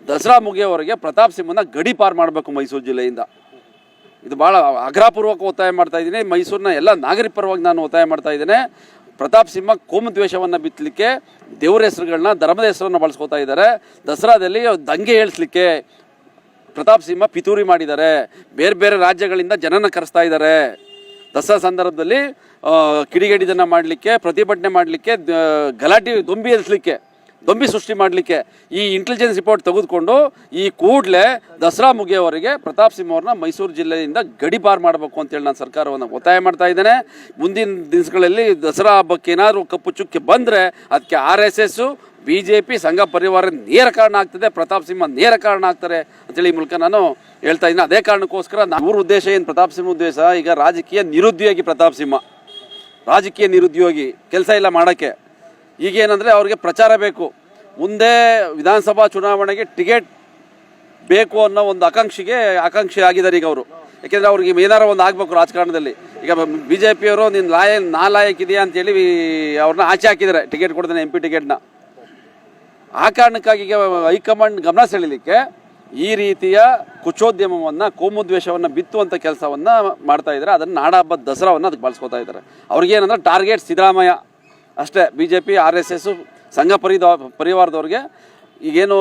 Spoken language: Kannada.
ದಸರಾ ಮುಗಿಯೋವರೆಗೆ ಪ್ರತಾಪ್ ಸಿಂಹನ ಗಡಿ ಪಾರು ಮಾಡಬೇಕು ಮೈಸೂರು ಜಿಲ್ಲೆಯಿಂದ. ಇದು ಭಾಳ ಆಗ್ರಹಪೂರ್ವಕ ಒತ್ತಾಯ ಮಾಡ್ತಾ ಇದ್ದೀನಿ. ಮೈಸೂರಿನ ಎಲ್ಲ ನಾಗರಿಕ ಪರವಾಗಿ ನಾನು ಒತ್ತಾಯ ಮಾಡ್ತಾ ಇದ್ದೇನೆ. ಪ್ರತಾಪ್ ಸಿಂಹ ಕೋಮು ದ್ವೇಷವನ್ನು ಬಿತ್ತಲಿಕ್ಕೆ ದೇವರ ಹೆಸರುಗಳನ್ನ, ಧರ್ಮದ ಹೆಸರನ್ನು ಬಳಸ್ಕೊತಾ ಇದ್ದಾರೆ. ದಸರಾದಲ್ಲಿ ದಂಗೆ ಏಳಿಸ್ಲಿಕ್ಕೆ ಪ್ರತಾಪ್ ಸಿಂಹ ಪಿತೂರಿ ಮಾಡಿದ್ದಾರೆ. ಬೇರೆ ಬೇರೆ ರಾಜ್ಯಗಳಿಂದ ಜನನ ಕರೆಸ್ತಾ ಇದ್ದಾರೆ. ದಸರಾ ಸಂದರ್ಭದಲ್ಲಿ ಕಿಡಿಗೇಡಿದನ್ನು ಮಾಡಲಿಕ್ಕೆ, ಪ್ರತಿಭಟನೆ ಮಾಡಲಿಕ್ಕೆ, ಗಲಾಟೆ ದೊಂಬಿ ಸೃಷ್ಟಿ ಮಾಡಲಿಕ್ಕೆ ಈ ಇಂಟೆಲಿಜೆನ್ಸ್ ರಿಪೋರ್ಟ್ ತೆಗೆದುಕೊಂಡು ಈ ಕೂಡಲೇ ದಸರಾ ಮುಗಿಯೋವರೆಗೆ ಪ್ರತಾಪ್ ಸಿಂಹ ಅವ್ರನ್ನ ಮೈಸೂರು ಜಿಲ್ಲೆಯಿಂದ ಗಡಿಪಾರು ಮಾಡಬೇಕು ಅಂತೇಳಿ ನಾನು ಸರ್ಕಾರವನ್ನು ಒತ್ತಾಯ ಮಾಡ್ತಾ ಇದ್ದೇನೆ. ಮುಂದಿನ ದಿವಸಗಳಲ್ಲಿ ದಸರಾ ಹಬ್ಬಕ್ಕೆ ಏನಾದರೂ ಕಪ್ಪು ಚುಕ್ಕೆ ಬಂದರೆ ಅದಕ್ಕೆ RSS, BJP, ಸಂಘ ಪರಿವಾರ ನೇರ ಕಾರಣ ಆಗ್ತದೆ, ಪ್ರತಾಪ್ ಸಿಂಹ ನೇರ ಕಾರಣ ಆಗ್ತಾರೆ ಅಂತೇಳಿ ಈ ಮೂಲಕ ನಾನು ಹೇಳ್ತಾ ಇದ್ದೀನಿ. ಅದೇ ಕಾರಣಕ್ಕೋಸ್ಕರ ಇವ್ರ ಉದ್ದೇಶ ಏನು, ಪ್ರತಾಪ್ ಸಿಂಹ ಉದ್ದೇಶ ಈಗ ರಾಜಕೀಯ ನಿರುದ್ಯೋಗಿ. ಪ್ರತಾಪ್ ಸಿಂಹ ರಾಜಕೀಯ ನಿರುದ್ಯೋಗಿ, ಕೆಲಸ ಇಲ್ಲ ಮಾಡೋಕ್ಕೆ. ಈಗೇನಂದರೆ ಅವ್ರಿಗೆ ಪ್ರಚಾರ ಬೇಕು, ಮುಂದೆ ವಿಧಾನಸಭಾ ಚುನಾವಣೆಗೆ ಟಿಕೆಟ್ ಬೇಕು ಅನ್ನೋ ಒಂದು ಆಕಾಂಕ್ಷಿ ಆಗಿದ್ದಾರೆ ಈಗ ಅವರು. ಯಾಕೆಂದರೆ ಅವ್ರಿಗೆ ಏನಾರು ಒಂದು ಆಗಬೇಕು ರಾಜಕಾರಣದಲ್ಲಿ. ಈಗ BJP ಅವರು ನೀನು ನಾಲಾಯಕ್ ಇದೆಯಾ ಅಂತೇಳಿ ಅವ್ರನ್ನ ಆಚೆ ಹಾಕಿದ್ದಾರೆ, ಟಿಕೆಟ್ ಕೊಡ್ತಾನೆ MP ಟಿಕೆಟ್ನ. ಆ ಕಾರಣಕ್ಕಾಗಿ ಈಗ ಹೈಕಮಾಂಡ್ ಗಮನ ಸೆಳೀಲಿಕ್ಕೆ ಈ ರೀತಿಯ ಕುಚೋದ್ಯಮವನ್ನು, ಕೋಮುದ್ವೇಷವನ್ನು ಬಿತ್ತುವಂಥ ಕೆಲಸವನ್ನು ಮಾಡ್ತಾ ಇದ್ದಾರೆ. ಅದನ್ನು ನಾಡಹಬ್ಬದ ದಸರಾವನ್ನು ಅದಕ್ಕೆ ಬಳಸ್ಕೊತಾ ಇದ್ದಾರೆ. ಅವ್ರಿಗೇನಂದ್ರೆ ಟಾರ್ಗೆಟ್ ಸಿದ್ದರಾಮಯ್ಯ ಅಷ್ಟೇ. BJP, RSS, ಸಂಘ ಪರಿವಾರದವ್ರಿಗೆ ಈಗೇನು